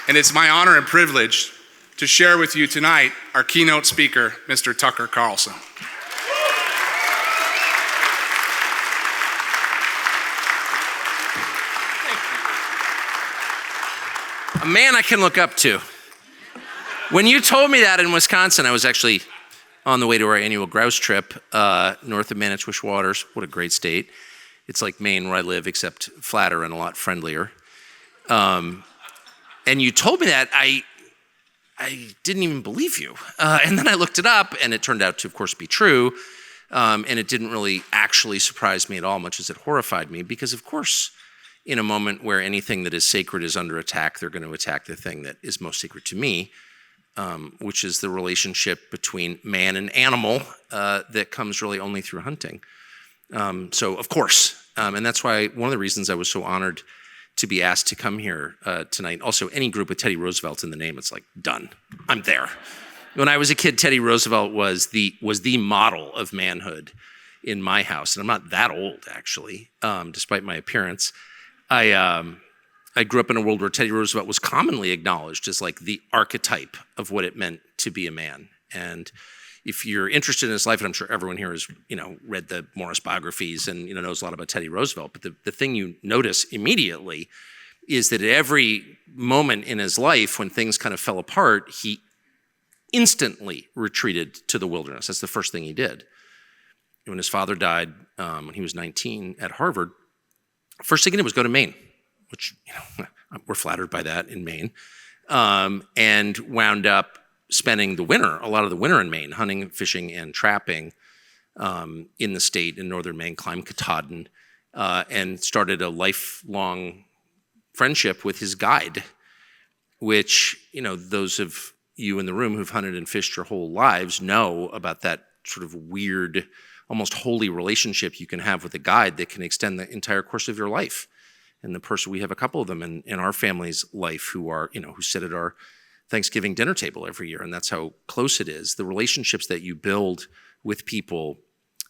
And it's my honor and privilege to share with you tonight our keynote speaker, Mr. Tucker Carlson. A man I can look up to. When you told me that in Wisconsin, I was actually on the way to our annual grouse trip north of Manitowish Waters. What a great state. It's like Maine where I live, except flatter and a lot friendlier. And you told me that, I didn't even believe you. And then I looked it up, and it turned out to, of course, be true. And it didn't really actually surprise me at all, much as it horrified me, because, of course, in a moment where anything that is sacred is under attack, they're going to attack the thing that is most sacred to me, which is the relationship between man and animal that comes really only through hunting. So, of course, and that's why one of the reasons I was so honored to be asked to come here tonight. Also, any group with Teddy Roosevelt in the name, it's like, done. I'm there. When I was a kid, Teddy Roosevelt was the model of manhood in my house. And I'm not that old, actually, despite my appearance. I grew up in a world where Teddy Roosevelt was commonly acknowledged as like the archetype of what it meant to be a man. And if you're interested in his life, and I'm sure everyone here has, read the Morris biographies and, knows a lot about Teddy Roosevelt, but the thing you notice immediately is that at every moment in his life when things kind of fell apart, he instantly retreated to the wilderness. That's the first thing he did. When his father died when he was 19 at Harvard, first thing he did was go to Maine, which, we're flattered by that in Maine, and wound up spending a lot of the winter in Maine, hunting, fishing, and trapping in the state in northern Maine, climbed Katahdin, and started a lifelong friendship with his guide, which, those of you in the room who've hunted and fished your whole lives know about that sort of weird, almost holy relationship you can have with a guide that can extend the entire course of your life. And we have a couple of them in our family's life who sit at our Thanksgiving dinner table every year, and that's how close it is. The relationships that you build with people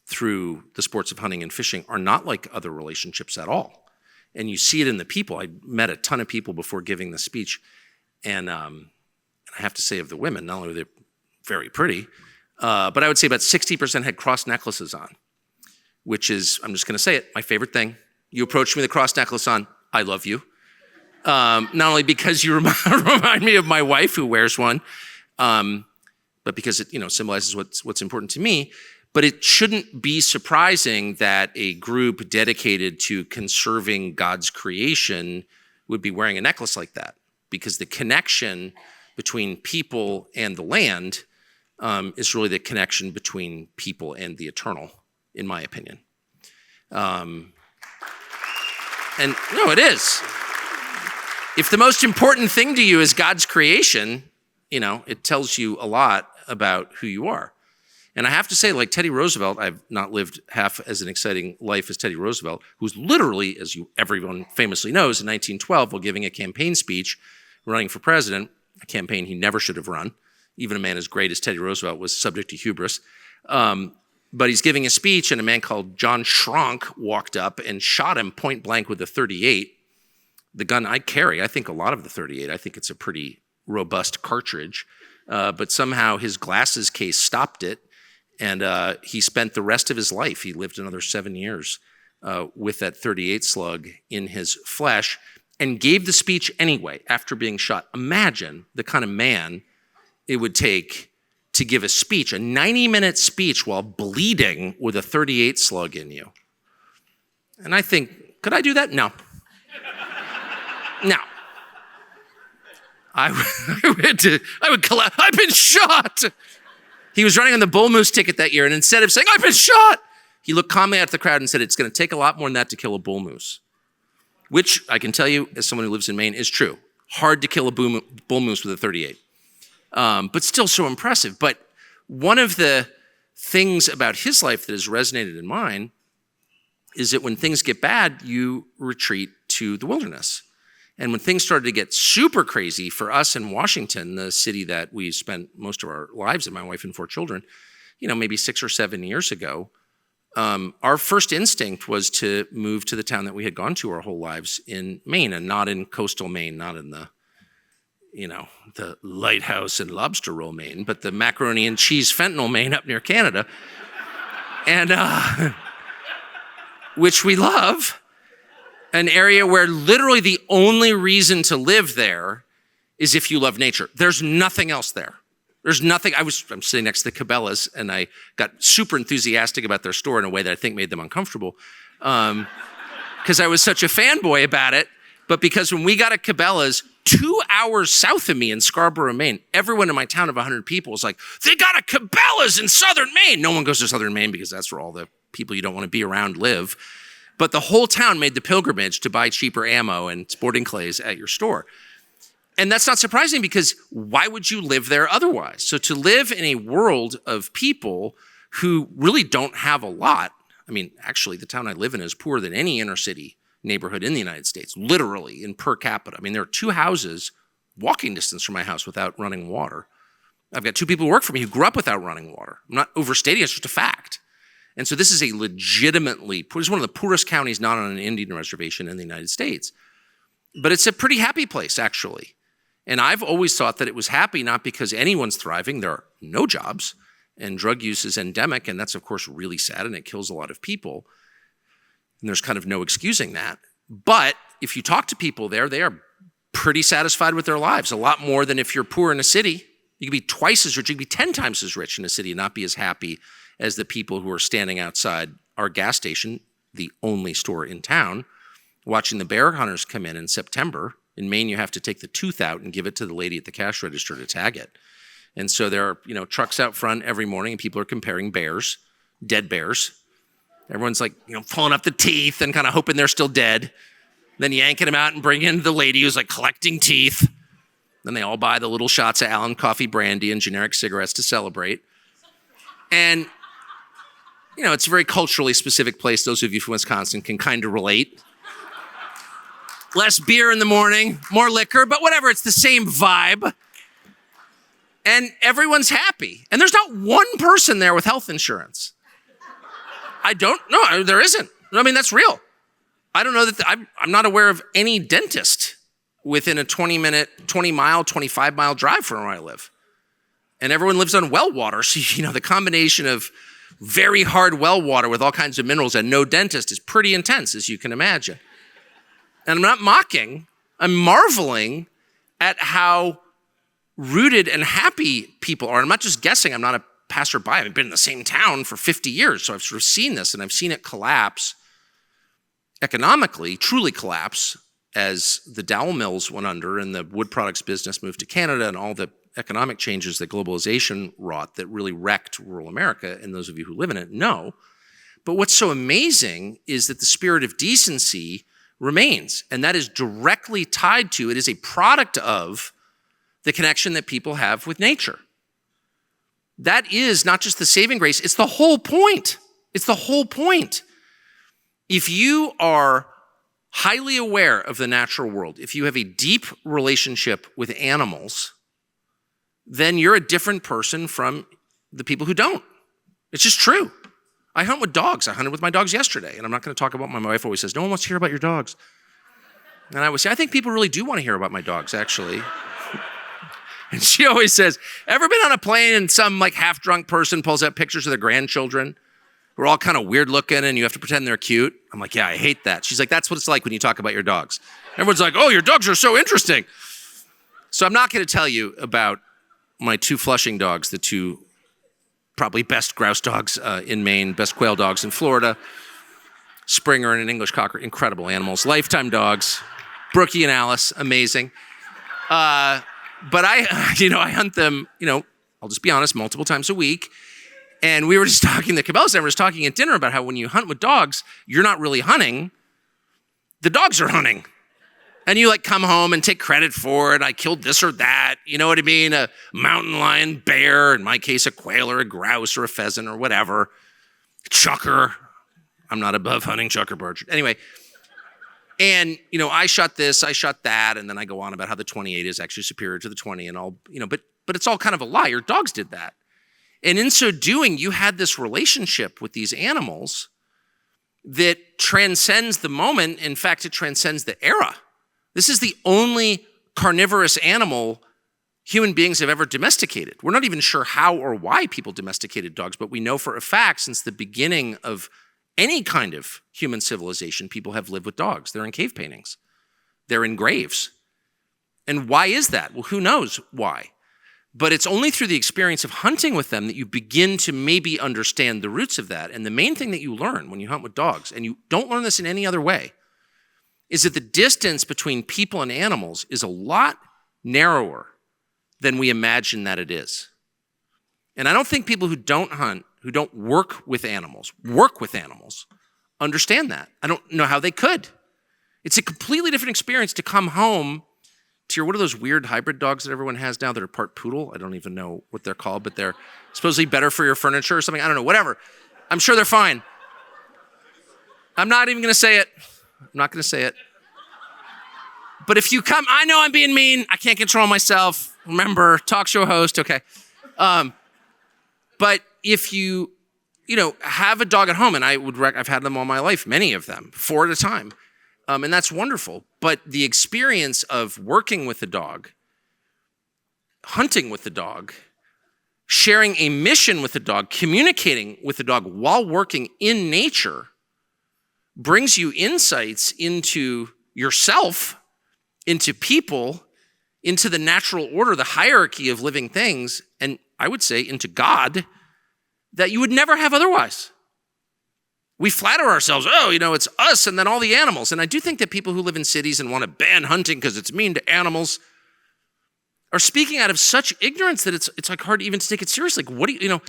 through the sports of hunting and fishing are not like other relationships at all. And you see it in the people. I met a ton of people before giving the speech, and I have to say of the women, not only were they very pretty, but I would say about 60% had cross necklaces on, which is, I'm just going to say it, my favorite thing. You approach me with a cross necklace on, I love you. Not only because you remind me of my wife who wears one, but because it symbolizes what's important to me. But it shouldn't be surprising that a group dedicated to conserving God's creation would be wearing a necklace like that, because the connection between people and the land is really the connection between people and the eternal, in my opinion. And no, it is. If the most important thing to you is God's creation, it tells you a lot about who you are. And I have to say, like Teddy Roosevelt, I've not lived half as an exciting life as Teddy Roosevelt, who's literally, as everyone famously knows, in 1912, while giving a campaign speech, running for president, a campaign he never should have run. Even a man as great as Teddy Roosevelt was subject to hubris. But he's giving a speech, and a man called John Schronk walked up and shot him point blank with a .38. The gun I carry, I think a lot of the .38. I think it's a pretty robust cartridge. But somehow his glasses case stopped it, and he spent the rest of his life, he lived another 7 years, with that .38 slug in his flesh, and gave the speech anyway after being shot. Imagine the kind of man it would take to give a speech, a 90-minute speech while bleeding with a .38 slug in you. And I think, could I do that? No. No. I would collapse. I've been shot. He was running on the bull moose ticket that year, and instead of saying, I've been shot, he looked calmly at the crowd and said, it's going to take a lot more than that to kill a bull moose. Which I can tell you, as someone who lives in Maine, is true. Hard to kill a bull moose with a .38. But still so impressive. But one of the things about his life that has resonated in mine is that when things get bad, you retreat to the wilderness. And when things started to get super crazy for us in Washington, the city that we spent most of our lives in, my wife and 4 children, maybe 6 or 7 years ago, our first instinct was to move to the town that we had gone to our whole lives in Maine, and not in coastal Maine, not in the the Lighthouse and Lobster Roll, Maine, but the macaroni and cheese fentanyl, Maine, up near Canada, and which we love. An area where literally the only reason to live there is if you love nature. There's nothing else there. There's nothing. I'm sitting next to the Cabela's, and I got super enthusiastic about their store in a way that I think made them uncomfortable, because I was such a fanboy about it. But because when we got at Cabela's, 2 hours south of me in Scarborough, Maine, everyone in my town of 100 people was like, they got a Cabela's in southern Maine. No one goes to southern Maine because that's where all the people you don't want to be around live. But the whole town made the pilgrimage to buy cheaper ammo and sporting clays at your store. And that's not surprising, because why would you live there otherwise? So to live in a world of people who really don't have a lot, I mean, actually, the town I live in is poorer than any inner city neighborhood in the United States, literally in per capita. I mean, there are 2 houses walking distance from my house without running water. I've got 2 people who work for me who grew up without running water. I'm not overstating, it's just a fact. And so this is a legitimately, this is one of the poorest counties not on an Indian reservation in the United States. But it's a pretty happy place, actually. And I've always thought that it was happy not because anyone's thriving. There are no jobs, and drug use is endemic, and that's, of course, really sad, and it kills a lot of people. And there's kind of no excusing that. But if you talk to people there, they are pretty satisfied with their lives, a lot more than if you're poor in a city. You could be twice as rich, you could be 10 times as rich in a city and not be as happy as the people who are standing outside our gas station, the only store in town, watching the bear hunters come in September. In Maine, you have to take the tooth out and give it to the lady at the cash register to tag it. And so there are, trucks out front every morning, and people are comparing bears, dead bears. Everyone's like, pulling up the teeth and kind of hoping they're still dead. Then yanking them out and bringing in the lady who's like collecting teeth. Then they all buy the little shots of Allen coffee brandy and generic cigarettes to celebrate. And, it's a very culturally specific place. Those of you from Wisconsin can kind of relate. Less beer in the morning, more liquor, but whatever, it's the same vibe. And everyone's happy. And there's not one person there with health insurance. No, there isn't. I mean, that's real. I don't know that, I'm not aware of any dentist within a 20-mile, 25-mile drive from where I live. And everyone lives on well water. So, the combination of very hard well water with all kinds of minerals and no dentist is pretty intense, as you can imagine. And I'm not mocking, I'm marveling at how rooted and happy people are. I'm not just guessing, I'm not a passerby. I've been in the same town for 50 years, so I've sort of seen this, and I've seen it collapse economically, truly collapse, as the dowel mills went under and the wood products business moved to Canada and all the economic changes that globalization wrought that really wrecked rural America, and those of you who live in it know. But what's so amazing is that the spirit of decency remains, and that is directly tied to, it is a product of the connection that people have with nature. That is not just the saving grace, it's the whole point. It's the whole point. If you are highly aware of the natural world, if you have a deep relationship with animals, then you're a different person from the people who don't. It's just true. I hunt with dogs. I hunted with my dogs yesterday, and I'm not going to talk about my wife always says, no one wants to hear about your dogs. And I would say, I think people really do want to hear about my dogs, actually. And she always says, ever been on a plane and some like half-drunk person pulls out pictures of their grandchildren who are all kind of weird looking and you have to pretend they're cute? I'm like, yeah, I hate that. She's like, that's what it's like when you talk about your dogs. Everyone's like, oh, your dogs are so interesting. So I'm not going to tell you about my 2 Flushing dogs, the 2 probably best grouse dogs in Maine, best quail dogs in Florida, Springer and an English Cocker, incredible animals, lifetime dogs, Brookie and Alice, amazing. But I hunt them, I'll just be honest, multiple times a week. And we were just talking, the Cabela's and I was talking at dinner about how when you hunt with dogs, you're not really hunting. The dogs are hunting. And you come home and take credit for it. I killed this or that, you know what I mean? A mountain lion, bear, in my case, a quail or a grouse or a pheasant or whatever. Chucker. I'm not above hunting chucker birds. Anyway. And, I shot this, I shot that, and then I go on about how the 28 is actually superior to the 20 and all, but it's all kind of a lie. Your dogs did that. And in so doing, you had this relationship with these animals that transcends the moment. In fact, it transcends the era. This is the only carnivorous animal human beings have ever domesticated. We're not even sure how or why people domesticated dogs, but we know for a fact since the beginning of any kind of human civilization, people have lived with dogs. They're in cave paintings. They're in graves. And why is that? Well, who knows why? But it's only through the experience of hunting with them that you begin to maybe understand the roots of that. And the main thing that you learn when you hunt with dogs, and you don't learn this in any other way, is that the distance between people and animals is a lot narrower than we imagine that it is. And I don't think people who don't hunt, who don't work with animals, understand that. I don't know how they could. It's a completely different experience to come home to your, what are those weird hybrid dogs that everyone has now that are part poodle? I don't even know what they're called, but they're supposedly better for your furniture or something. I don't know, whatever. I'm sure they're fine. I'm not even gonna say it. I'm not gonna say it. But if you come, I know I'm being mean. I can't control myself. Remember, talk show host, okay. But if you have a dog at home, and I've had them all my life, many of them, 4 at a time. And that's wonderful. But the experience of working with the dog, hunting with the dog, sharing a mission with the dog, communicating with the dog while working in nature brings you insights into yourself, into people, into the natural order, the hierarchy of living things, and I would say into God, that you would never have otherwise. We flatter ourselves, it's us and then all the animals. And I do think that people who live in cities and want to ban hunting because it's mean to animals are speaking out of such ignorance that it's like hard even to take it seriously. Like, what do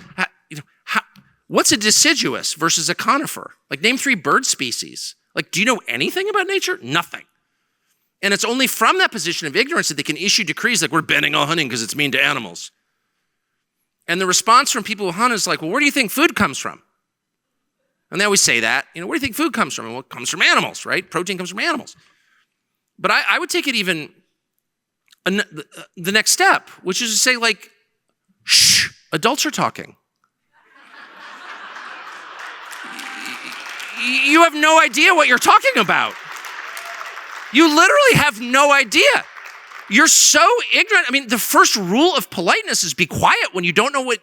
what's a deciduous versus a conifer? Like, name 3 bird species. Like, do you know anything about nature? Nothing. And it's only from that position of ignorance that they can issue decrees like, we're banning all hunting because it's mean to animals. And the response from people who hunt is like, well, where do you think food comes from? And they always say that, where do you think food comes from? Well, it comes from animals, right? Protein comes from animals. But I would take it even the next step, which is to say, like, shh, adults are talking. You have no idea what you're talking about. You literally have no idea. You're so ignorant. I mean, the first rule of politeness is be quiet when you don't know what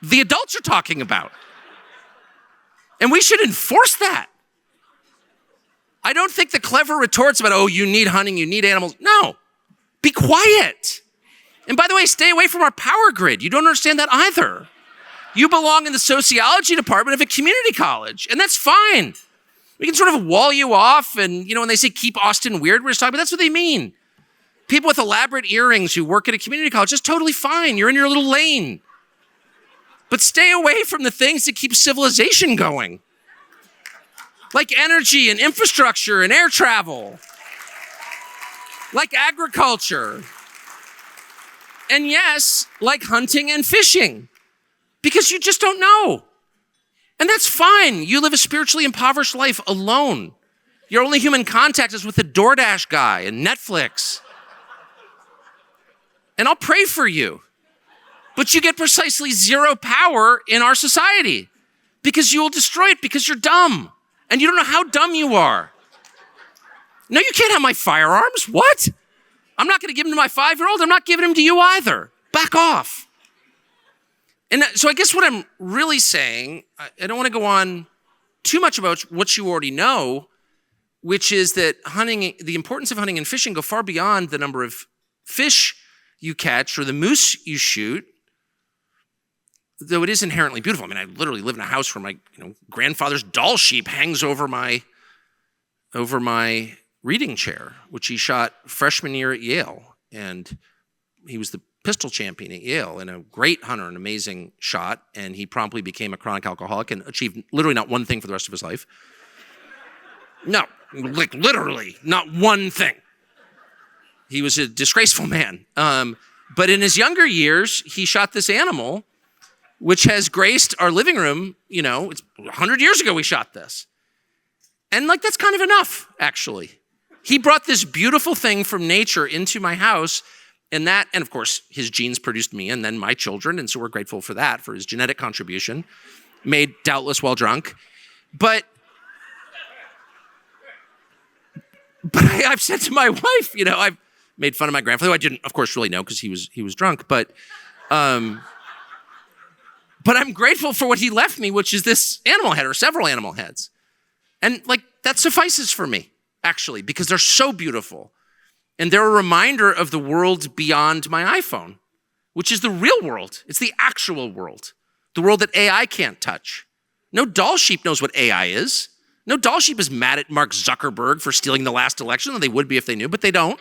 the adults are talking about. And we should enforce that. I don't think the clever retorts about, you need hunting, you need animals. No, be quiet. And by the way, stay away from our power grid. You don't understand that either. You belong in the sociology department of a community college, and that's fine. We can sort of wall you off, and when they say keep Austin weird, we're just talking about, that's what they mean. People with elaborate earrings who work at a community college, that's totally fine. You're in your little lane. But stay away from the things that keep civilization going. Like energy and infrastructure and air travel. Like agriculture. And yes, like hunting and fishing. Because you just don't know. And that's fine. You live a spiritually impoverished life alone. Your only human contact is with the DoorDash guy and Netflix. And I'll pray for you. But you get precisely 0 power in our society because you will destroy it because you're dumb. And you don't know how dumb you are. No, you can't have my firearms. What? I'm not going to give them to my 5-year-old. I'm not giving them to you either. Back off. And so I guess what I'm really saying, I don't want to go on too much about what you already know, which is that hunting, the importance of hunting and fishing go far beyond the number of fish you catch or the moose you shoot, though it is inherently beautiful. I mean, I literally live in a house where my grandfather's doll sheep hangs over my reading chair, which he shot freshman year at Yale. And he was the pistol champion at Yale and a great hunter, an amazing shot. And he promptly became a chronic alcoholic and achieved literally not one thing for the rest of his life. No, like literally not one thing. He was a disgraceful man. But in his younger years, he shot this animal, which has graced our living room. It's 100 years ago we shot this. And that's kind of enough, actually. He brought this beautiful thing from nature into my house, and of course, his genes produced me and then my children, and so we're grateful for that, for his genetic contribution, made doubtless while drunk. But I've said to my wife, made fun of my grandfather, who I didn't, of course, really know because he was drunk. But I'm grateful for what he left me, which is this animal head or several animal heads. And like that suffices for me, actually, because they're so beautiful. And they're a reminder of the world beyond my iPhone, which is the real world. It's the actual world, the world that AI can't touch. No doll sheep knows what AI is. No doll sheep is mad at Mark Zuckerberg for stealing the last election. They would be if they knew, but they don't.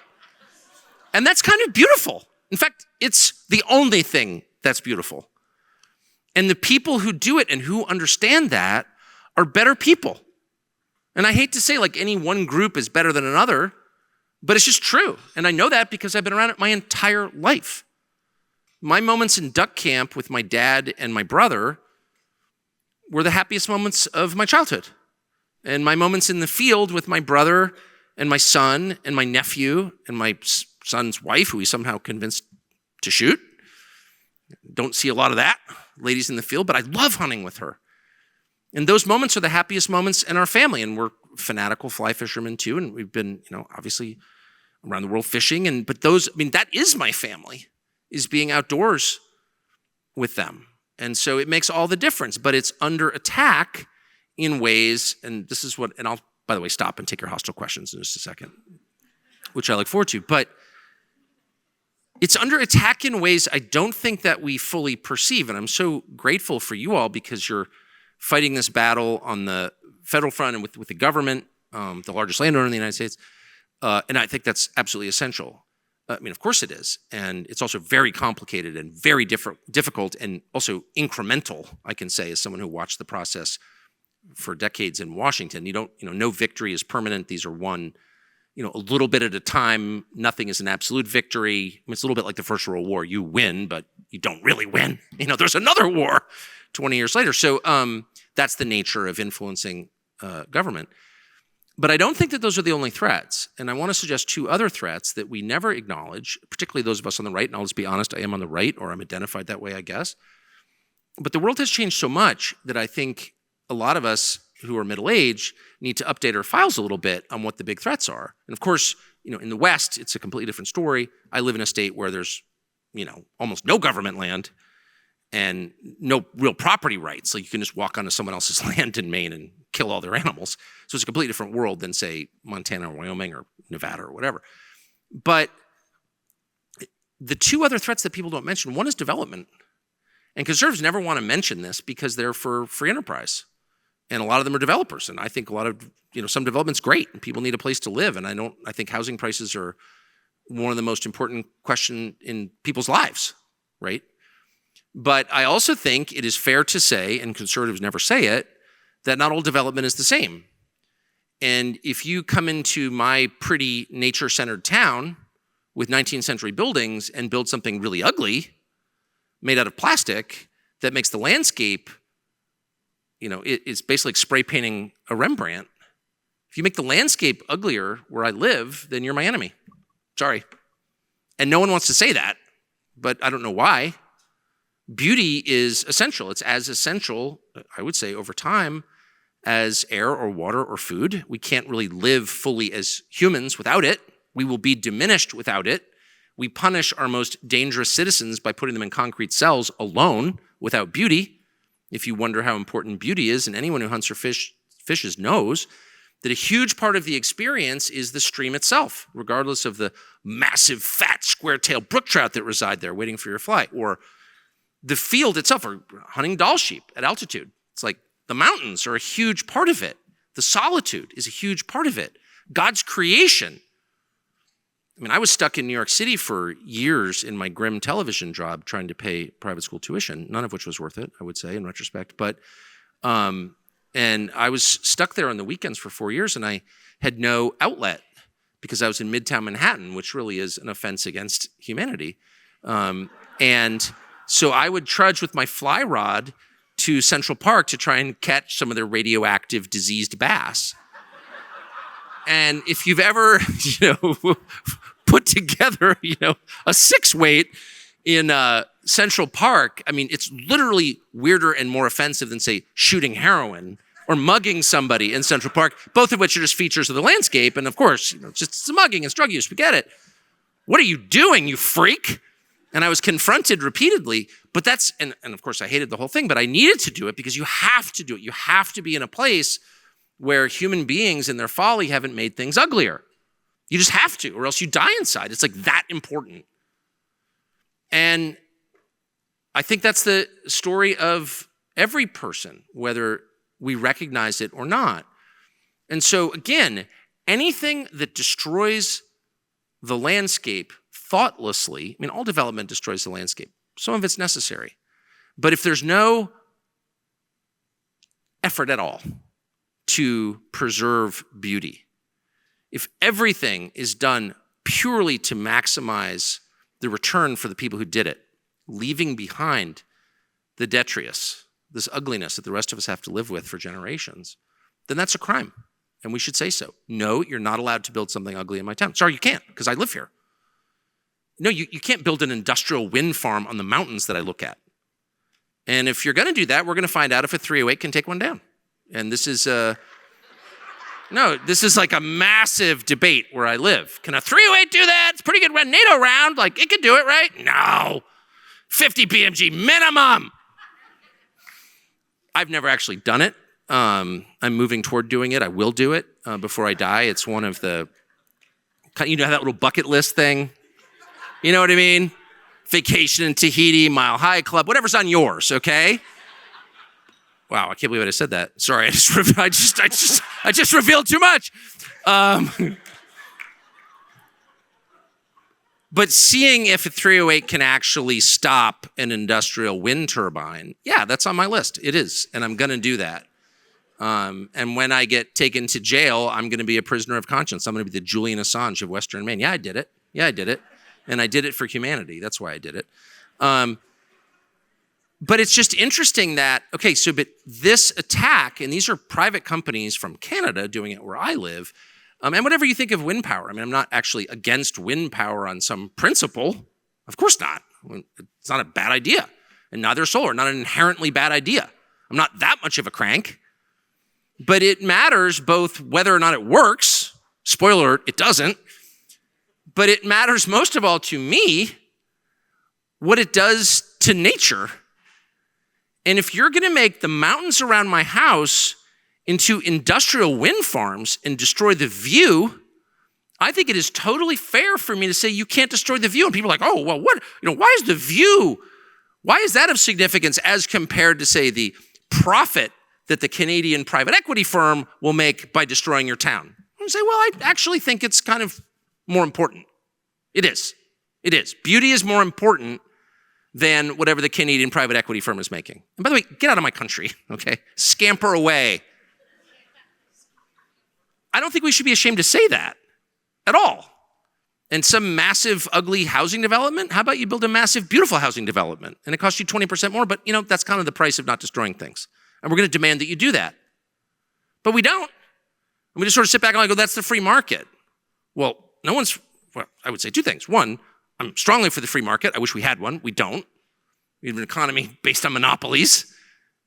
And that's kind of beautiful. In fact, it's the only thing that's beautiful. And the people who do it and who understand that are better people. And I hate to say like any one group is better than another, but it's just true. And I know that because I've been around it my entire life. My moments in duck camp with my dad and my brother were the happiest moments of my childhood. And my moments in the field with my brother and my son and my nephew and my son's wife, who he somehow convinced to shoot. Don't see a lot of that, ladies in the field, but I love hunting with her. And those moments are the happiest moments in our family. And we're fanatical fly fishermen too. And we've been, obviously around the world fishing. But that is my family, is being outdoors with them. And so it makes all the difference, but it's under attack in ways, and this is what, and I'll, by the way, stop and take your hostile questions in just a second, which I look forward to, but it's under attack in ways I don't think that we fully perceive. And I'm so grateful for you all because you're fighting this battle on the federal front and with the government, the largest landowner in the United States. And I think that's absolutely essential. Of course it is. And it's also very complicated and very difficult and also incremental, I can say, as someone who watched the process for decades in Washington. No victory is permanent. These are won, a little bit at a time. Nothing is an absolute victory. It's a little bit like the First World War. You win, but you don't really win. There's another war 20 years later. So that's the nature of influencing government. But I don't think that those are the only threats. And I want to suggest two other threats that we never acknowledge, particularly those of us on the right. And I'll just be honest, I am on the right, or I'm identified that way, I guess. But the world has changed so much that I think a lot of us who are middle-aged need to update our files a little bit on what the big threats are. And of course, in the West, it's a completely different story. I live in a state where there's, almost no government land and no real property rights. Like you can just walk onto someone else's land in Maine and kill all their animals. So it's a completely different world than, say, Montana or Wyoming or Nevada or whatever. But the two other threats that people don't mention, one is development. And conservatives never want to mention this because they're for free enterprise. And a lot of them are developers. And I think a lot of, some development's great and people need a place to live. And I think housing prices are one of the most important questions in people's lives, right? But I also think it is fair to say, and conservatives never say it, that not all development is the same. And if you come into my pretty nature-centered town with 19th century buildings and build something really ugly made out of plastic that makes the landscape, it's basically like spray painting a Rembrandt. If you make the landscape uglier where I live, then you're my enemy. Sorry. And no one wants to say that, but I don't know why. Beauty is essential. It's as essential, I would say, over time as air or water or food. We can't really live fully as humans without it. We will be diminished without it. We punish our most dangerous citizens by putting them in concrete cells alone without beauty. If you wonder how important beauty is, and anyone who hunts or fishes knows that a huge part of the experience is the stream itself, regardless of the massive, fat, square-tailed brook trout that reside there waiting for your fly, or the field itself, or hunting doll sheep at altitude. It's like the mountains are a huge part of it. The solitude is a huge part of it. God's creation. I was stuck in New York City for years in my grim television job trying to pay private school tuition, none of which was worth it, I would say, in retrospect. But, and I was stuck there on the weekends for 4 years, and I had no outlet because I was in Midtown Manhattan, which really is an offense against humanity. And so I would trudge with my fly rod to Central Park to try and catch some of their radioactive diseased bass. And if you've ever, put together, a 6-weight in Central Park, it's literally weirder and more offensive than, say, shooting heroin or mugging somebody in Central Park, both of which are just features of the landscape. And of course, it's mugging, it's drug use, we get it. What are you doing, you freak? And I was confronted repeatedly, but and of course I hated the whole thing, but I needed to do it because you have to do it. You have to be in a place where human beings in their folly haven't made things uglier. You just have to, or else you die inside. It's like that important. And I think that's the story of every person, whether we recognize it or not. And so again, anything that destroys the landscape thoughtlessly, I mean, all development destroys the landscape. Some of it's necessary. But if there's no effort at all to preserve beauty, if everything is done purely to maximize the return for the people who did it, leaving behind the detritus, this ugliness that the rest of us have to live with for generations, then that's a crime. And we should say so. No, you're not allowed to build something ugly in my town. Sorry, you can't, because I live here. No, you can't build an industrial wind farm on the mountains that I look at. And if you're going to do that, we're going to find out if a 308 can take one down. And this is like a massive debate where I live. Can a 308 do that? It's a pretty good NATO round. Like, it could do it, right? No. 50 BMG minimum. I've never actually done it. I'm moving toward doing it. I will do it before I die. It's one of the, you know, that little bucket list thing? You know what I mean? Vacation in Tahiti, Mile High Club, whatever's on yours, okay? Wow, I can't believe I just said that. Sorry, I just revealed too much. But seeing if a 308 can actually stop an industrial wind turbine, yeah, that's on my list. It is, and I'm going to do that. And when I get taken to jail, I'm going to be a prisoner of conscience. I'm going to be the Julian Assange of Western Maine. Yeah, I did it. And I did it for humanity. That's why I did it. But it's just interesting that, okay, so but this attack, and these are private companies from Canada doing it where I live, and whatever you think of wind power, I mean, I'm not actually against wind power on some principle. Of course not. It's not a bad idea. And neither is solar, not an inherently bad idea. I'm not that much of a crank. But it matters both whether or not it works. Spoiler alert, it doesn't. But it matters most of all to me what it does to nature. And if you're going to make the mountains around my house into industrial wind farms and destroy the view, I think it is totally fair for me to say you can't destroy the view. And people are like, oh, well, what? Why is the view, why is that of significance as compared to, say, the profit that the Canadian private equity firm will make by destroying your town? I say, well, I actually think it's kind of more important. It is. Beauty is more important than whatever the Canadian private equity firm is making. And by the way, get out of my country, okay? Scamper away. I don't think we should be ashamed to say that at all. And some massive, ugly housing development, how about you build a massive, beautiful housing development? And it costs you 20% more, but that's kind of the price of not destroying things. And we're going to demand that you do that. But we don't. And we just sort of sit back and go, that's the free market. Well, I would say two things. One, I'm strongly for the free market. I wish we had one. We don't. We have an economy based on monopolies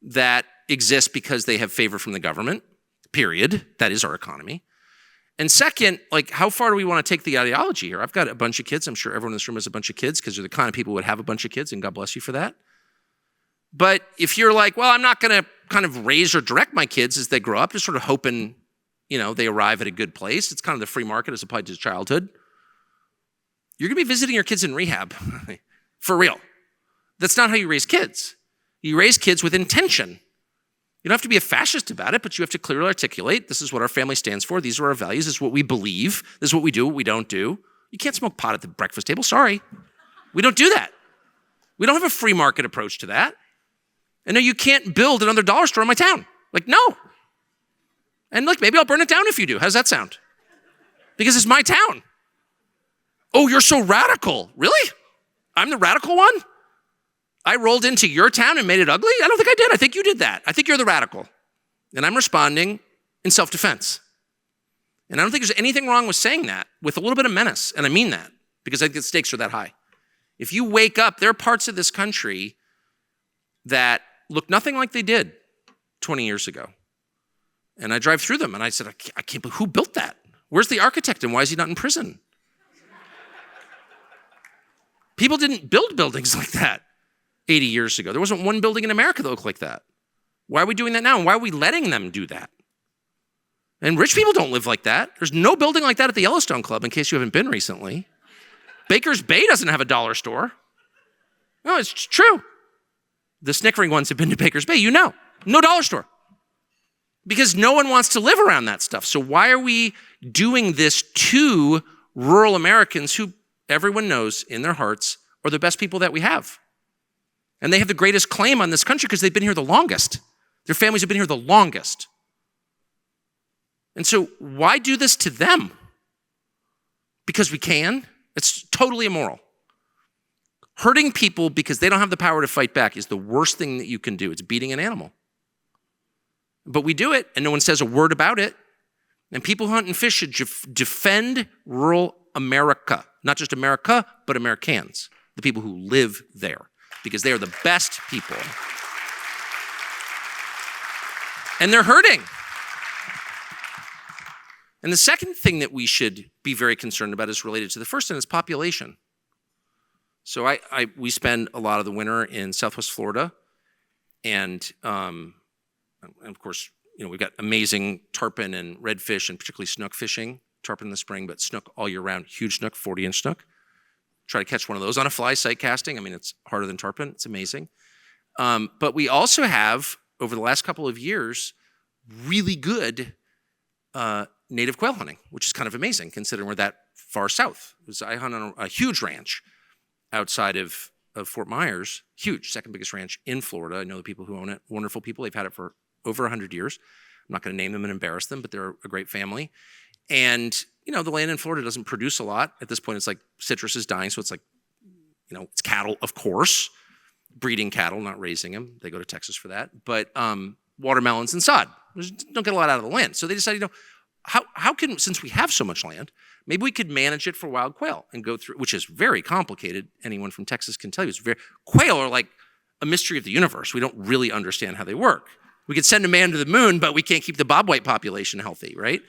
that exist because they have favor from the government, period. That is our economy. And second, like, how far do we want to take the ideology here? I've got a bunch of kids. I'm sure everyone in this room has a bunch of kids because they're the kind of people who would have a bunch of kids, and God bless you for that. But if you're like, well, I'm not going to kind of raise or direct my kids as they grow up, just sort of hoping, they arrive at a good place. It's kind of the free market as applied to childhood. You're going to be visiting your kids in rehab. For real. That's not how you raise kids. You raise kids with intention. You don't have to be a fascist about it, but you have to clearly articulate, this is what our family stands for, these are our values, this is what we believe, this is what we do, what we don't do. You can't smoke pot at the breakfast table, sorry. We don't do that. We don't have a free market approach to that. And no, you can't build another dollar store in my town. Like, no. And like, maybe I'll burn it down if you do. How's that sound? Because it's my town. Oh, you're so radical. Really? I'm the radical one? I rolled into your town and made it ugly? I don't think I did. I think you did that. I think you're the radical. And I'm responding in self-defense. And I don't think there's anything wrong with saying that with a little bit of menace. And I mean that because I think the stakes are that high. If you wake up, there are parts of this country that look nothing like they did 20 years ago. And I drive through them and I said, I can't believe, who built that? Where's the architect and why is he not in prison? People didn't build buildings like that 80 years ago. There wasn't one building in America that looked like that. Why are we doing that now? And why are we letting them do that? And rich people don't live like that. There's no building like that at the Yellowstone Club, in case you haven't been recently. Baker's Bay doesn't have a dollar store. No, it's true. The snickering ones have been to Baker's Bay, you know. No dollar store. Because no one wants to live around that stuff. So why are we doing this to rural Americans who everyone knows in their hearts are the best people that we have? And they have the greatest claim on this country because they've been here the longest. Their families have been here the longest. And so why do this to them? Because we can? It's totally immoral. Hurting people because they don't have the power to fight back is the worst thing that you can do. It's beating an animal. But we do it, and no one says a word about it. And people who hunt and fish should defend rural America. Not just America, but Americans, the people who live there, because they are the best people. And they're hurting. And the second thing that we should be very concerned about is related to the first, and it's population. So we spend a lot of the winter in Southwest Florida, and of course, we've got amazing tarpon and redfish, and particularly snook fishing. Tarpon in the spring, but snook all year round. Huge snook, 40-inch snook. Try to catch one of those on a fly sight casting. I mean, it's harder than tarpon. It's amazing. But we also have, over the last couple of years, really good native quail hunting, which is kind of amazing considering we're that far south. I hunt on a huge ranch outside of Fort Myers, huge, second biggest ranch in Florida. I know the people who own it, wonderful people. They've had it for over 100 years. I'm not going to name them and embarrass them, but they're a great family. And, the land in Florida doesn't produce a lot. At this point, it's like citrus is dying, so it's like, it's cattle, of course, breeding cattle, not raising them. They go to Texas for that. But watermelons and sod. Don't get a lot out of the land. So they decided, how can, since we have so much land, maybe we could manage it for wild quail and go through, which is very complicated. Anyone from Texas can tell you. Quail are like a mystery of the universe. We don't really understand how they work. We could send a man to the moon, but we can't keep the bobwhite population healthy, right?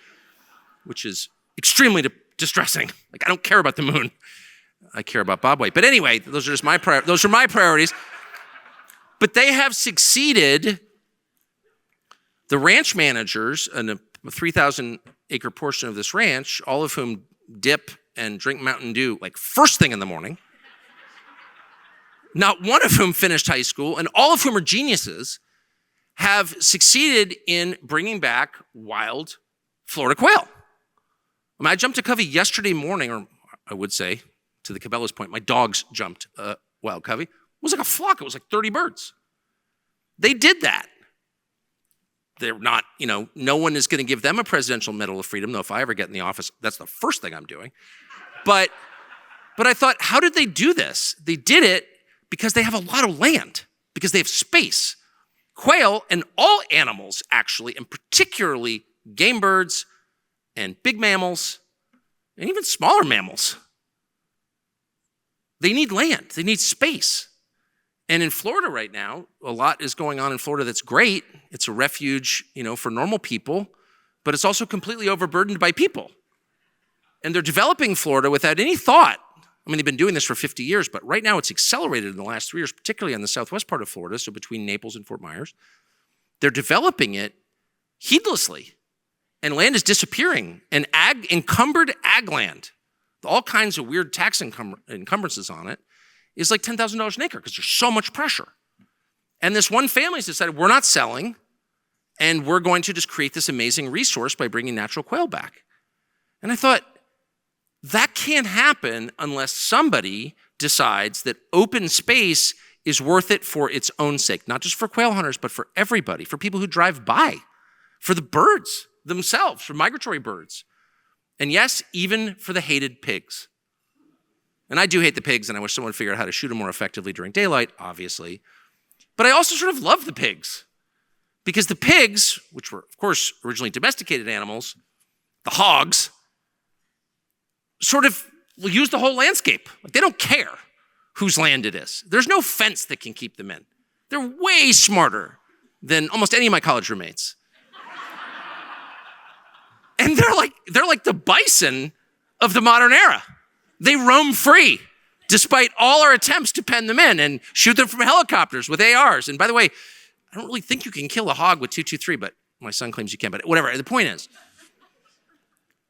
Which is extremely distressing. Like, I don't care about the moon. I care about bobwhite. But anyway, those are my priorities. But they have succeeded. The ranch managers in a 3,000-acre portion of this ranch, all of whom dip and drink Mountain Dew like first thing in the morning, not one of whom finished high school, and all of whom are geniuses, have succeeded in bringing back wild Florida quail. I jumped a covey yesterday morning, or I would say, to the Cabela's point, my dogs jumped a wild covey. It was like a flock. It was like 30 birds. They did that. They're not, no one is going to give them a Presidential Medal of Freedom, though if I ever get in the office, that's the first thing I'm doing. But I thought, how did they do this? They did it because they have a lot of land, because they have space. Quail and all animals, actually, and particularly game birds and big mammals, and even smaller mammals, they need land. They need space. And in Florida right now, a lot is going on in Florida that's great. It's a refuge, for normal people, but it's also completely overburdened by people. And they're developing Florida without any thought. I mean, they've been doing this for 50 years, but right now it's accelerated in the last 3 years, particularly on the southwest part of Florida, so between Naples and Fort Myers. They're developing it heedlessly, and land is disappearing. And encumbered ag land, all kinds of weird tax encumbrances on it, is like $10,000 an acre because there's so much pressure. And this one family has decided, we're not selling, and we're going to just create this amazing resource by bringing natural quail back. And I thought, that can't happen unless somebody decides that open space is worth it for its own sake, not just for quail hunters, but for everybody, for people who drive by, for the birds themselves, for migratory birds. And yes, even for the hated pigs. And I do hate the pigs, and I wish someone would figure out how to shoot them more effectively during daylight, obviously. But I also sort of love the pigs. Because the pigs, which were, of course, originally domesticated animals, the hogs, sort of will use the whole landscape. Like, they don't care whose land it is. There's no fence that can keep them in. They're way smarter than almost any of my college roommates. And they're like the bison of the modern era. They roam free. despite all our attempts to pen them in and shoot them from helicopters with ARs. And by the way, I don't really think you can kill a hog with .223, but my son claims you can, but whatever. The point is,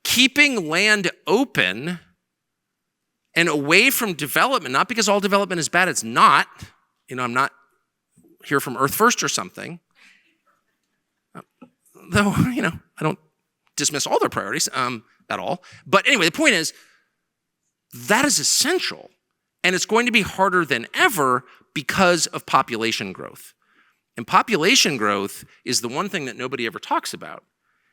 keeping land open and away from development, not because all development is bad, it's not. I'm not here from Earth First or something. Though, I don't dismiss all their priorities at all. But anyway, the point is, that is essential. And it's going to be harder than ever because of population growth. And population growth is the one thing that nobody ever talks about.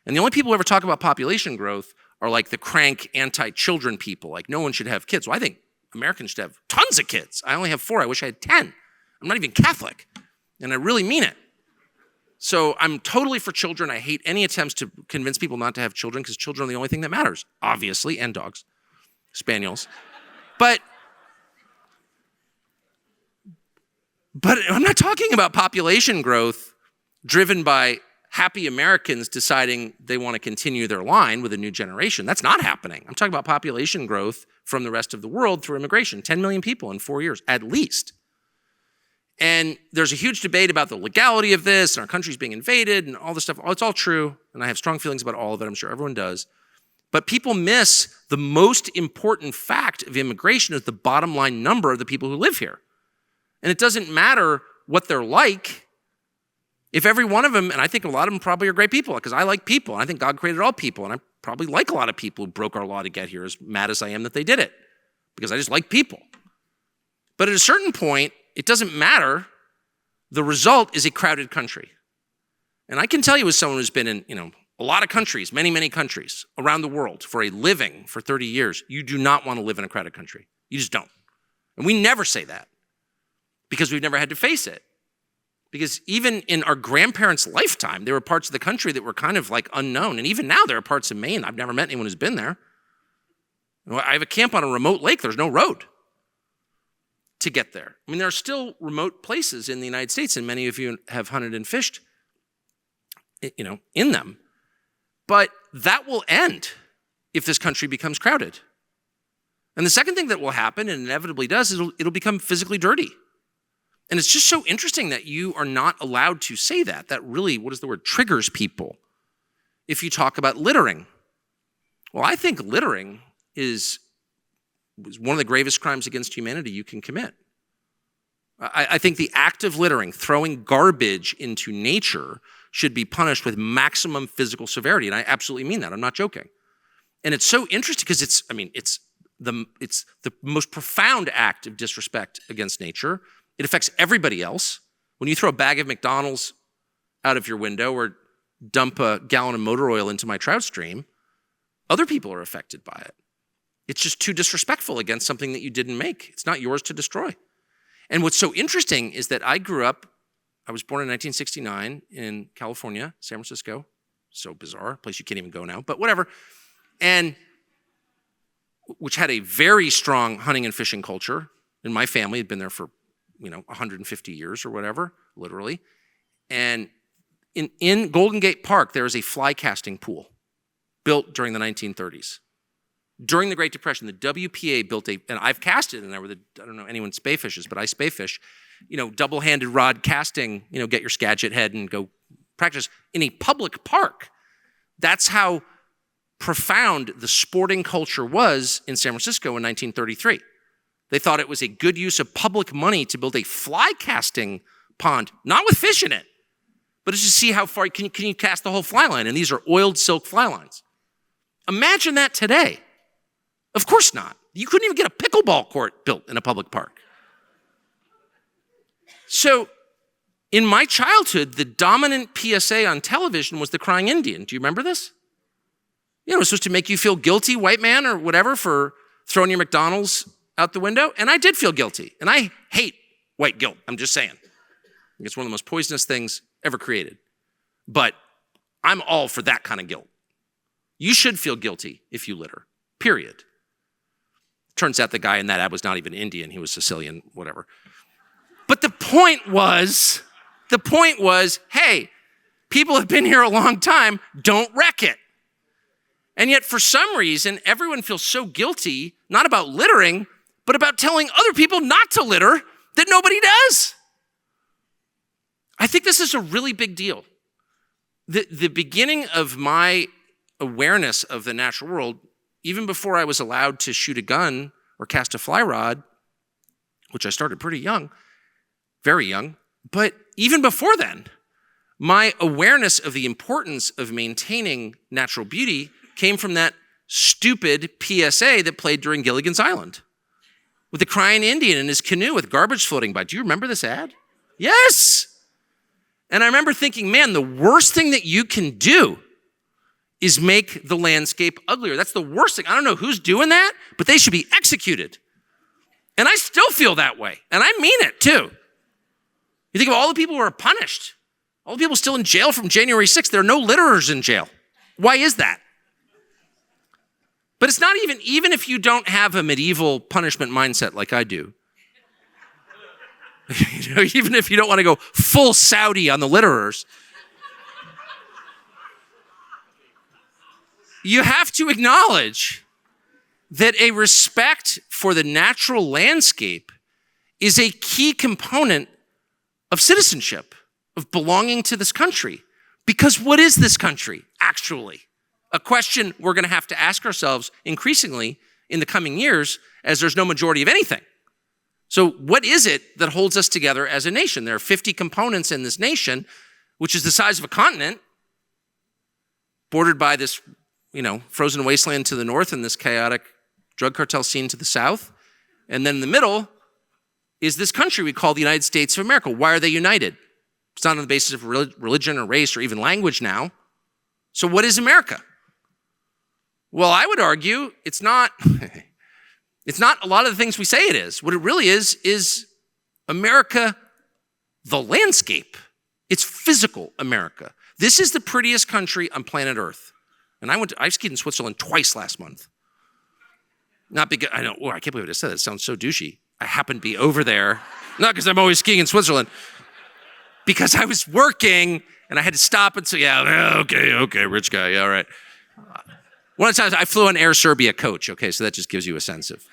And the only people who ever talk about population growth are like the crank anti-children people. Like, no one should have kids. Well, I think Americans should have tons of kids. I only have 4. I wish I had 10. I'm not even Catholic. And I really mean it. So I'm totally for children. I hate any attempts to convince people not to have children because children are the only thing that matters, obviously, and dogs, spaniels. But I'm not talking about population growth driven by happy Americans deciding they want to continue their line with a new generation. That's not happening. I'm talking about population growth from the rest of the world through immigration. 10 million people in 4 years, at least. And there's a huge debate about the legality of this and our country's being invaded and all this stuff. It's all true, and I have strong feelings about all of it. I'm sure everyone does. But people miss the most important fact of immigration is the bottom line number of the people who live here. And it doesn't matter what they're like. If every one of them, and I think a lot of them probably are great people, because I like people, and I think God created all people, and I probably like a lot of people who broke our law to get here, as mad as I am that they did it, because I just like people. But at a certain point, it doesn't matter. The result is a crowded country. And I can tell you as someone who's been in, a lot of countries, many, many countries around the world for a living for 30 years, you do not want to live in a crowded country. You just don't. And we never say that because we've never had to face it. Because even in our grandparents' lifetime, there were parts of the country that were kind of like unknown. And even now there are parts of Maine, I've never met anyone who's been there. I have a camp on a remote lake, there's no road to get there. I mean, there are still remote places in the United States, and many of you have hunted and fished, in them. But that will end if this country becomes crowded. And the second thing that will happen, and inevitably does, is it'll become physically dirty. And it's just so interesting that you are not allowed to say that. That really, triggers people. If you talk about littering. Well, I think littering is one of the gravest crimes against humanity you can commit. I think the act of littering, throwing garbage into nature, should be punished with maximum physical severity. And I absolutely mean that. I'm not joking. And it's so interesting because it's the most profound act of disrespect against nature. It affects everybody else. When you throw a bag of McDonald's out of your window or dump a gallon of motor oil into my trout stream, other people are affected by it. It's just too disrespectful against something that you didn't make. It's not yours to destroy. And what's so interesting is that I was born in 1969 in California, San Francisco. So bizarre, a place you can't even go now, but whatever. And which had a very strong hunting and fishing culture. And my family had been there for 150 years or whatever, literally. And in Golden Gate Park, there is a fly casting pool built during the 1930s. During the Great Depression, the WPA built and I've casted in there I don't know anyone spay fishes, but I spay fish, double-handed rod casting, get your Skagit head and go practice in a public park. That's how profound the sporting culture was in San Francisco in 1933. They thought it was a good use of public money to build a fly casting pond, not with fish in it, but it's to see how far can you cast the whole fly line. And these are oiled silk fly lines. Imagine that today. Of course not. You couldn't even get a pickleball court built in a public park. So in my childhood, the dominant PSA on television was the crying Indian. Do you remember this? It was supposed to make you feel guilty, white man or whatever, for throwing your McDonald's out the window. And I did feel guilty. And I hate white guilt. I'm just saying. It's one of the most poisonous things ever created. But I'm all for that kind of guilt. You should feel guilty if you litter, period. Turns out the guy in that ad was not even Indian. He was Sicilian, whatever. But the point was, hey, people have been here a long time. Don't wreck it. And yet for some reason, everyone feels so guilty, not about littering, but about telling other people not to litter that nobody does. I think this is a really big deal. The beginning of my awareness of the natural world, even before I was allowed to shoot a gun or cast a fly rod, which I started pretty young, very young, but even before then, my awareness of the importance of maintaining natural beauty came from that stupid PSA that played during Gilligan's Island with the crying Indian in his canoe with garbage floating by. Do you remember this ad? Yes. And I remember thinking, man, the worst thing that you can do is make the landscape uglier. That's the worst thing. I don't know who's doing that, but they should be executed. And I still feel that way. And I mean it too. You think of all the people who are punished, all the people still in jail from January 6th, there are no litterers in jail. Why is that? But it's not even if you don't have a medieval punishment mindset like I do, even if you don't want to go full Saudi on the litterers, you have to acknowledge that a respect for the natural landscape is a key component of citizenship, of belonging to this country. Because what is this country, actually? A question we're going to have to ask ourselves increasingly in the coming years as there's no majority of anything. So what is it that holds us together as a nation? There are 50 components in this nation, which is the size of a continent, bordered by this, frozen wasteland to the north and this chaotic drug cartel scene to the south. And then in the middle is this country we call the United States of America. Why are they united? It's not on the basis of religion or race or even language now. So what is America? Well, I would argue it's not a lot of the things we say it is. What it really is America, the landscape. It's physical America. This is the prettiest country on planet Earth. And I skied in Switzerland twice last month. Not because, I can't believe I just said that. It sounds so douchey. I happened to be over there. Not because I'm always skiing in Switzerland. Because I was working and I had to stop and say, okay, rich guy, yeah, all right. One of the times I flew on Air Serbia coach, okay, so that just gives you a sense of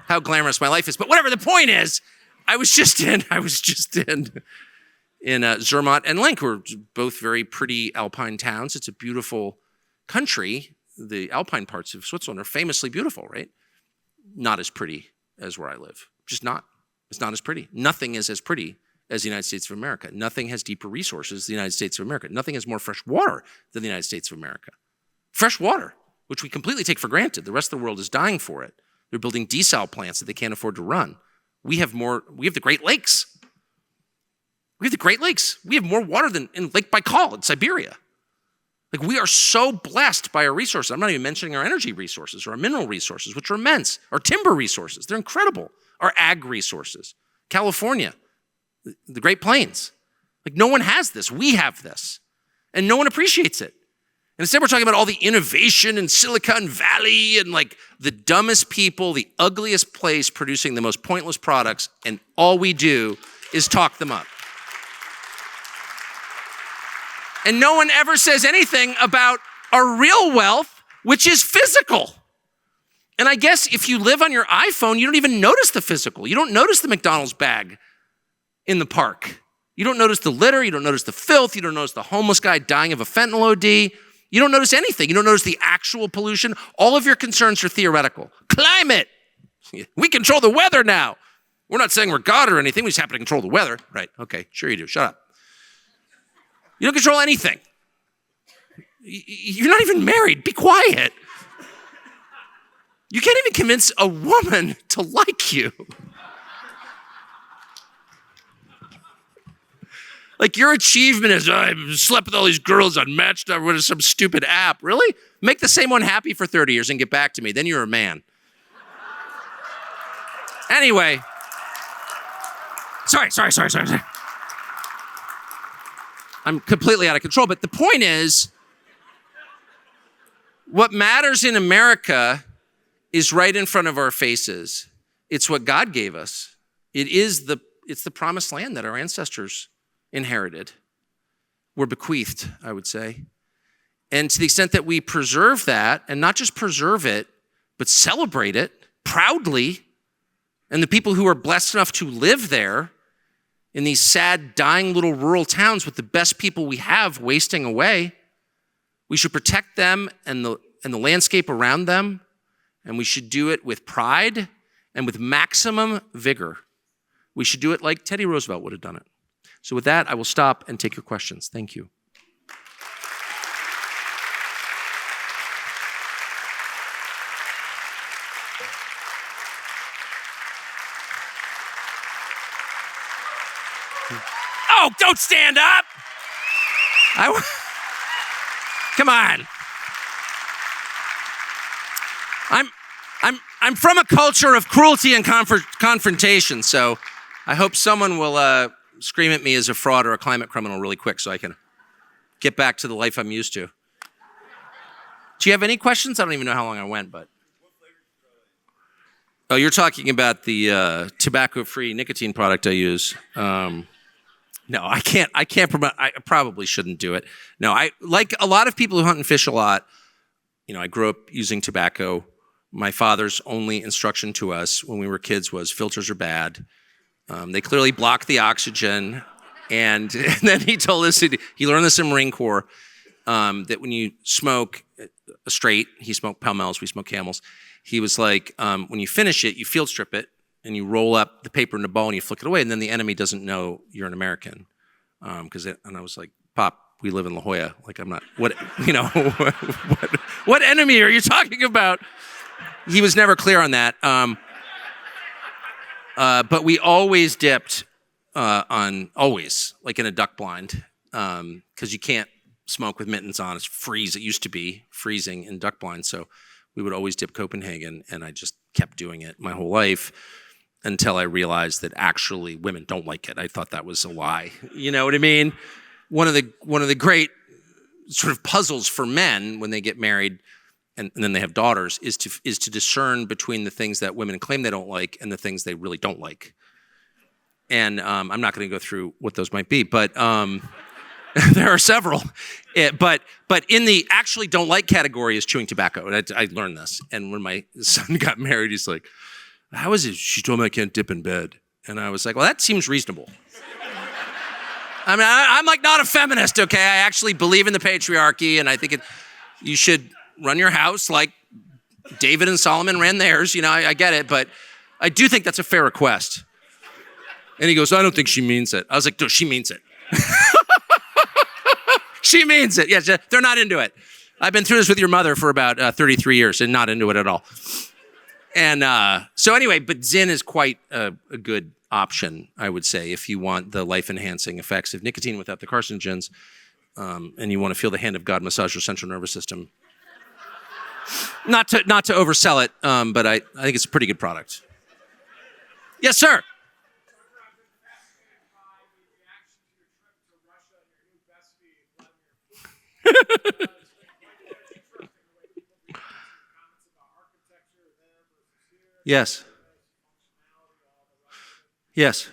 how glamorous my life is. But whatever, the point is, I was just in Zermatt and Lenk, who are both very pretty alpine towns. It's a beautiful country. The alpine parts of Switzerland are famously beautiful, right? Not as pretty as where I live. Just not. It's not as pretty. Nothing is as pretty as the United States of America. Nothing has deeper resources than the United States of America. Nothing has more fresh water than the United States of America. Fresh water, which we completely take for granted. The rest of the world is dying for it. They're building desal plants that they can't afford to run. We have the Great Lakes. We have the Great Lakes. We have more water than in Lake Baikal in Siberia. Like, we are so blessed by our resources. I'm not even mentioning our energy resources or our mineral resources, which are immense. Our timber resources, they're incredible. Our ag resources. California, the Great Plains. Like, no one has this. We have this. And no one appreciates it. And instead we're talking about all the innovation in Silicon Valley and like the dumbest people, the ugliest place producing the most pointless products, and all we do is talk them up. And no one ever says anything about our real wealth, which is physical. And I guess if you live on your iPhone, you don't even notice the physical. You don't notice the McDonald's bag in the park. You don't notice the litter. You don't notice the filth. You don't notice the homeless guy dying of a fentanyl OD. You don't notice anything. You don't notice the actual pollution. All of your concerns are theoretical. Climate. We control the weather now. We're not saying we're God or anything. We just happen to control the weather. Right. Okay. Sure you do. Shut up. You don't control anything. You're not even married. Be quiet. You can't even convince a woman to like you. Like, your achievement is, I slept with all these girls on Match with some stupid app. Really? Make the same one happy for 30 years and get back to me. Then you're a man. Anyway. Sorry. I'm completely out of control. But the point is, what matters in America is right in front of our faces. It's what God gave us. It's the promised land that our ancestors inherited. We're bequeathed, I would say. And to the extent that we preserve that, and not just preserve it, but celebrate it proudly, And the people who are blessed enough to live there in these sad, dying little rural towns with the best people we have wasting away, we should protect them and the landscape around them, and we should do it with pride and with maximum vigor. We should do it like Teddy Roosevelt would have done it. So with that, I will stop and take your questions. Thank you. Oh, don't stand up. Come on. I'm from a culture of cruelty and confrontation, so I hope someone will scream at me as a fraud or a climate criminal really quick so I can get back to the life I'm used to. Do you have any questions? I don't even know how long I went, but. Oh, you're talking about the tobacco-free nicotine product I use. No, I can't promote. I probably shouldn't do it. No, I like a lot of people who hunt and fish a lot. I grew up using tobacco. My father's only instruction to us when we were kids was filters are bad. They clearly block the oxygen. And then he told us, he learned this in Marine Corps, that when you smoke a straight, he smoked Pall Malls, we smoke Camels. He was like, when you finish it, you field strip it, and you roll up the paper in a ball and you flick it away, and then the enemy doesn't know you're an American. And I was like, Pop, we live in La Jolla. Like, I'm not, what enemy are you talking about? He was never clear on that. But we always dipped always, like in a duck blind, because you can't smoke with mittens on. It's freeze. It used to be freezing in duck blind. So we would always dip Copenhagen, and I just kept doing it my whole life until I realized that actually women don't like it. I thought that was a lie. You know what I mean? One of the great sort of puzzles for men when they get married and then they have daughters is to discern between the things that women claim they don't like and the things they really don't like. And I'm not going to go through what those might be, but there are several. But in the actually don't like category is chewing tobacco. And I learned this. And when my son got married, he's like, how is it? She told me I can't dip in bed. And I was like, well, that seems reasonable. I mean, I'm like not a feminist, okay? I actually believe in the patriarchy, and I think you should run your house like David and Solomon ran theirs. I get it, but I do think that's a fair request. And he goes, I don't think she means it. I was like, no, she means it. She means it. Yes, they're not into it. I've been through this with your mother for about 33 years and not into it at all. And so anyway, but Zyn is quite a good option, I would say, if you want the life-enhancing effects of nicotine without the carcinogens, and you want to feel the hand of God massage your central nervous system. Not to oversell it, but I think it's a pretty good product. Yes, sir. Yes. Yes.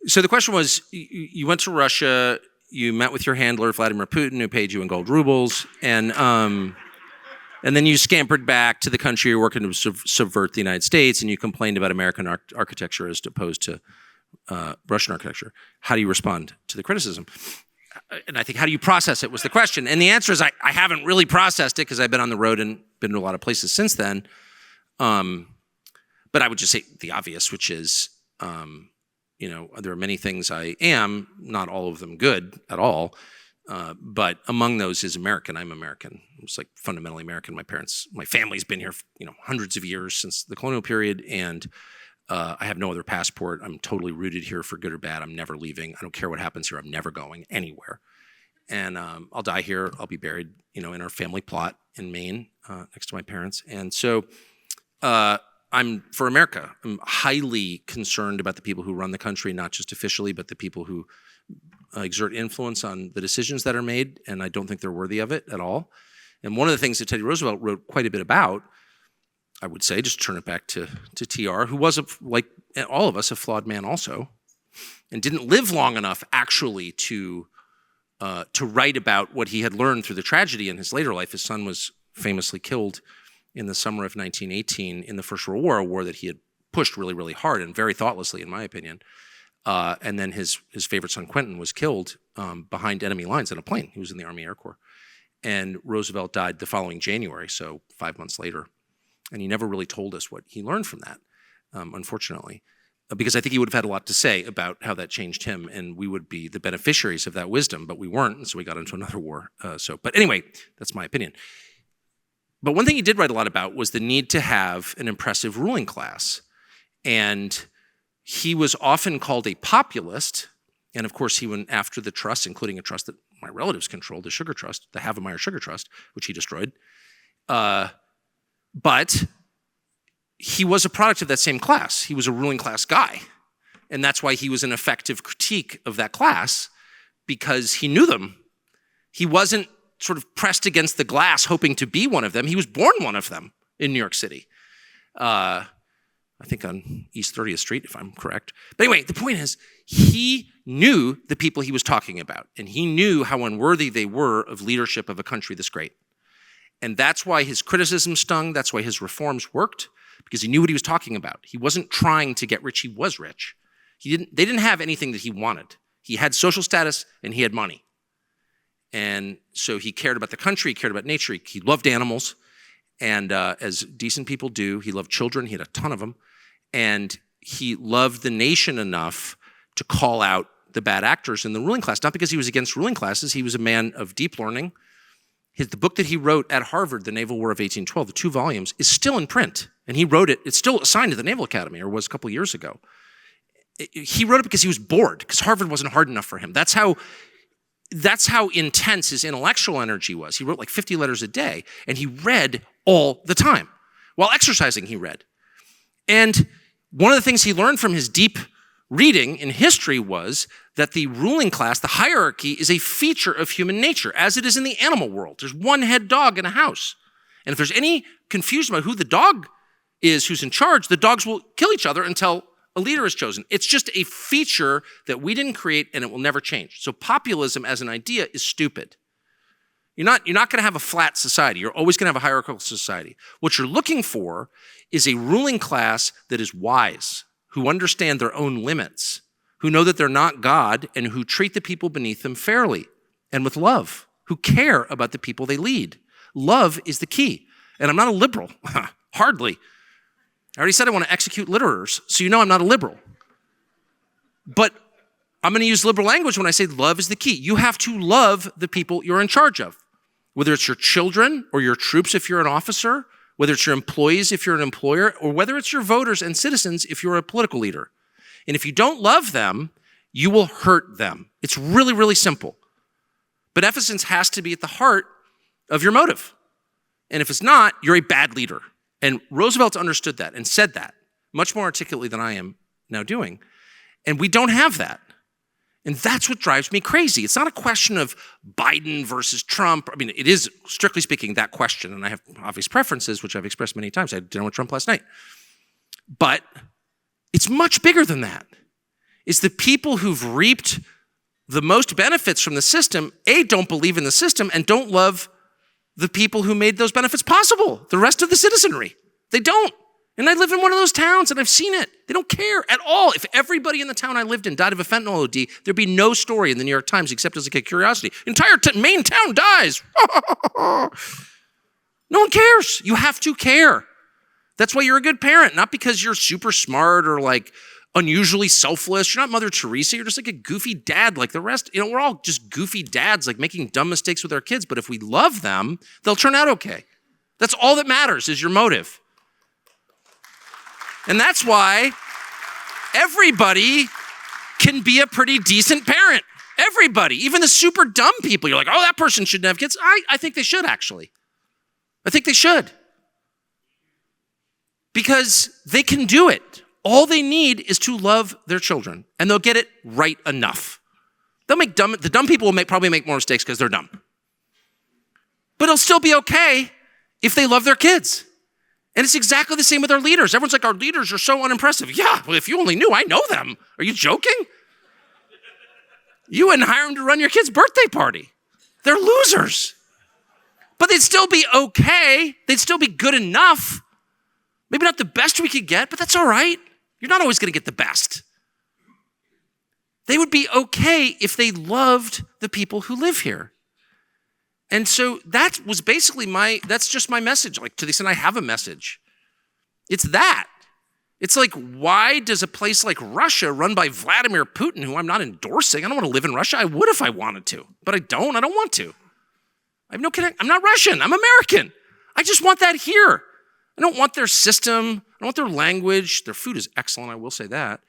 So the question was, you went to Russia, you met with your handler, Vladimir Putin, who paid you in gold rubles, and then you scampered back to the country you're working to subvert the United States, and you complained about American architecture as opposed to Russian architecture. How do you respond to the criticism? And I think, how do you process it was the question. And the answer is I haven't really processed it because I've been on the road and been to a lot of places since then. But I would just say the obvious, which is, there are many things I am, not all of them good at all. But among those is American. I'm American. It's like fundamentally American. My family's been here, hundreds of years since the colonial period. And I have no other passport. I'm totally rooted here for good or bad. I'm never leaving. I don't care what happens here. I'm never going anywhere. And I'll die here. I'll be buried, in our family plot in Maine, next to my parents. And so I'm for America. I'm highly concerned about the people who run the country, not just officially, but the people who exert influence on the decisions that are made. And I don't think they're worthy of it at all. And one of the things that Teddy Roosevelt wrote quite a bit about, I would say, just turn it back to TR, who was, like all of us, a flawed man also, and didn't live long enough actually to write about what he had learned through the tragedy in his later life. His son was famously killed in the summer of 1918 in the First World War, a war that he had pushed really, really hard and very thoughtlessly, in my opinion. And then his favorite son, Quentin, was killed behind enemy lines in a plane. He was in the Army Air Corps. And Roosevelt died the following January, so 5 months later. And he never really told us what he learned from that, unfortunately, because I think he would have had a lot to say about how that changed him, and we would be the beneficiaries of that wisdom, but we weren't, and so we got into another war. But anyway, that's my opinion. But one thing he did write a lot about was the need to have an impressive ruling class. And he was often called a populist, and of course he went after the trusts, including a trust that my relatives controlled, the Sugar Trust, the Havemeyer Sugar Trust, which he destroyed. But he was a product of that same class. He was a ruling class guy. And that's why he was an effective critique of that class, because he knew them. He wasn't sort of pressed against the glass hoping to be one of them. He was born one of them in New York City. I think on East 30th Street, if I'm correct. But anyway, the point is, he knew the people he was talking about, and he knew how unworthy they were of leadership of a country this great. And that's why his criticism stung, that's why his reforms worked, because he knew what he was talking about. He wasn't trying to get rich, he was rich. They didn't have anything that he wanted. He had social status and he had money. And so he cared about the country, he cared about nature, he loved animals, and as decent people do, he loved children, he had a ton of them, and he loved the nation enough to call out the bad actors in the ruling class, not because he was against ruling classes, he was a man of deep learning. The book that he wrote at Harvard, The Naval War of 1812, the 2 volumes, is still in print, and he wrote it, it's still assigned to the Naval Academy, or was a couple of years ago. He wrote it because he was bored, because Harvard wasn't hard enough for him. That's how intense his intellectual energy was. He wrote like 50 letters a day, and he read all the time. While exercising, he read. And one of the things he learned from his deep reading in history was that the ruling class, the hierarchy, is a feature of human nature, as it is in the animal world. There's one head dog in a house. And if there's any confusion about who the dog is who's in charge, the dogs will kill each other until a leader is chosen. It's just a feature that we didn't create, and it will never change. So populism as an idea is stupid. You're not going to have a flat society. You're always going to have a hierarchical society. What you're looking for is a ruling class that is wise, who understand their own limits, who know that they're not God, and who treat the people beneath them fairly and with love, who care about the people they lead. Love is the key. And I'm not a liberal, hardly. I already said I want to execute litterers, so you know I'm not a liberal. But I'm going to use liberal language when I say love is the key. You have to love the people you're in charge of, whether it's your children or your troops if you're an officer, whether it's your employees if you're an employer, or whether it's your voters and citizens if you're a political leader. And if you don't love them, you will hurt them. It's really, really simple. Beneficence has to be at the heart of your motive. And if it's not, you're a bad leader. And Roosevelt understood that and said that much more articulately than I am now doing. And we don't have that. And that's what drives me crazy. It's not a question of Biden versus Trump. I mean, it is, strictly speaking, that question. And I have obvious preferences, which I've expressed many times. I had dinner with Trump last night. But it's much bigger than that. It's the people who've reaped the most benefits from the system, A, don't believe in the system, and don't love the people who made those benefits possible, the rest of the citizenry. They don't. And I live in one of those towns, and I've seen it. They don't care at all. If everybody in the town I lived in died of a fentanyl OD, there'd be no story in the New York Times except as like a curiosity. Entire Maine town dies. No one cares. You have to care. That's why you're a good parent, not because you're super smart or like unusually selfless. You're not Mother Teresa. You're just like a goofy dad like the rest. You know, we're all just goofy dads like making dumb mistakes with our kids. But if we love them, they'll turn out okay. That's all that matters is your motive. And that's why everybody can be a pretty decent parent. Everybody, even the super dumb people. You're like, oh, that person shouldn't have kids. I think they should, actually. I think they should. Because they can do it. All they need is to love their children, and they'll get it right enough. The dumb people will probably make more mistakes because they're dumb. But it'll still be okay if they love their kids. And it's exactly the same with our leaders. Everyone's like, our leaders are so unimpressive. Yeah, well, if you only knew, I know them. Are you joking? You wouldn't hire them to run your kid's birthday party. They're losers. but they'd still be okay. They'd still be good enough. Maybe not the best we could get, but that's all right. You're not always going to get the best. They would be okay if they loved the people who live here. And so that was basically that's just my message. Like, to the extent I have a message, it's that. It's like, why does a place like Russia, run by Vladimir Putin, who I'm not endorsing, I don't want to live in Russia. I would if I wanted to, but I don't want to. I have no connection. I'm not Russian. I'm American. I just want that here. I don't want their system. I don't want their language. Their food is excellent, I will say that.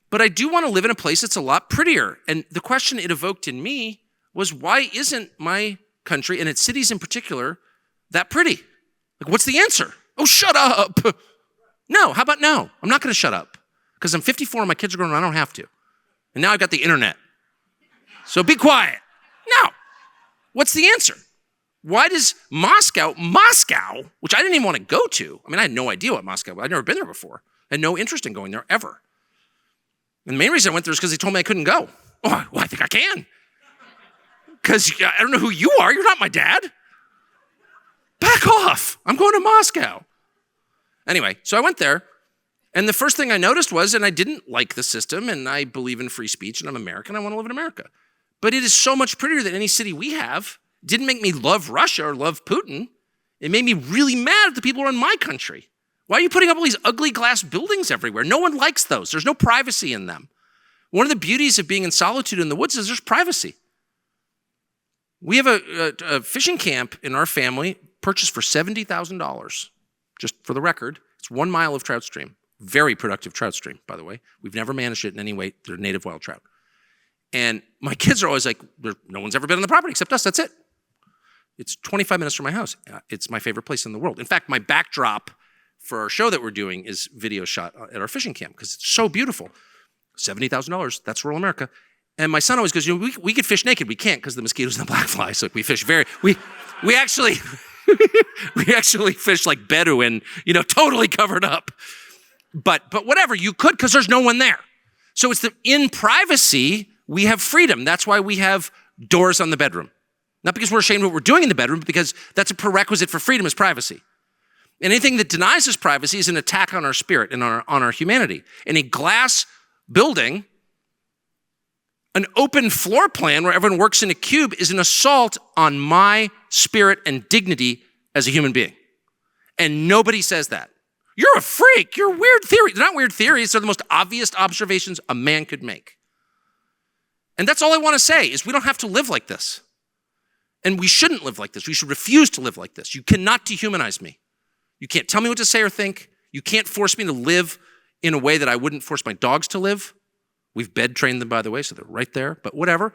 But I do want to live in a place that's a lot prettier. And the question it evoked in me was, why isn't my country, and its cities in particular, that pretty? Like, what's the answer? Oh, shut up. No, how about no? I'm not going to shut up because I'm 54 and my kids are grown and I don't have to. And now I've got the internet. So be quiet. No. What's the answer? Why does Moscow, which I didn't even want to go to. I mean, I had no idea what Moscow was. I'd never been there before. I had no interest in going there ever. And the main reason I went there is because they told me I couldn't go. Oh, well, I think I can. Because I don't know who you are. You're not my dad. Back off. I'm going to Moscow. Anyway, so I went there, and the first thing I noticed was, and I didn't like the system, and I believe in free speech, and I'm American, I want to live in America. But it is so much prettier than any city we have. It didn't make me love Russia or love Putin. It made me really mad at the people who are in my country. Why are you putting up all these ugly glass buildings everywhere? No one likes those. There's no privacy in them. One of the beauties of being in solitude in the woods is there's privacy. We have a fishing camp in our family, purchased for $70,000. Just for the record, it's 1 mile of trout stream. Very productive trout stream, by the way. We've never managed it in any way. They're native wild trout. And my kids are always like, no one's ever been on the property except us. That's it. It's 25 minutes from my house. It's my favorite place in the world. In fact, my backdrop for our show that we're doing is video shot at our fishing camp because it's so beautiful. $70,000, that's rural America. And my son always goes, we could fish naked. We can't because the mosquitoes and the black flies. So we fish we actually... we actually fish like Bedouin, totally covered up. But whatever, you could because there's no one there. So it's in privacy, we have freedom. That's why we have doors on the bedroom. Not because we're ashamed of what we're doing in the bedroom, but because that's a prerequisite for freedom is privacy. And anything that denies us privacy is an attack on our spirit and on our humanity. In a glass building, an open floor plan where everyone works in a cube is an assault on my spirit and dignity as a human being. And nobody says that. You're a freak. You're weird theories. They're not weird theories. They're the most obvious observations a man could make. And that's all I want to say is we don't have to live like this. And we shouldn't live like this. We should refuse to live like this. You cannot dehumanize me. You can't tell me what to say or think. You can't force me to live in a way that I wouldn't force my dogs to live. We've bed trained them, by the way, so they're right there, but whatever.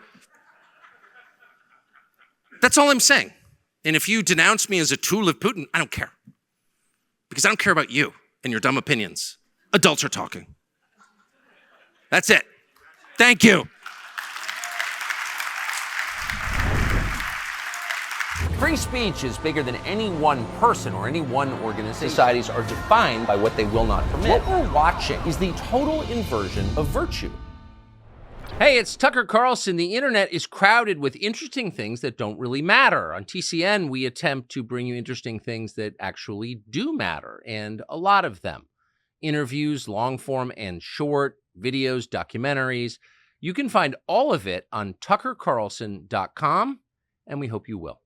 That's all I'm saying. And if you denounce me as a tool of Putin, I don't care. Because I don't care about you and your dumb opinions. Adults are talking. That's it. Thank you. Free speech is bigger than any one person or any one organization. Societies are defined by what they will not permit. What we're watching is the total inversion of virtue. Hey, it's Tucker Carlson. The internet is crowded with interesting things that don't really matter. On TCN, we attempt to bring you interesting things that actually do matter, and a lot of them. Interviews, long form and short, videos, documentaries. You can find all of it on tuckercarlson.com, and we hope you will.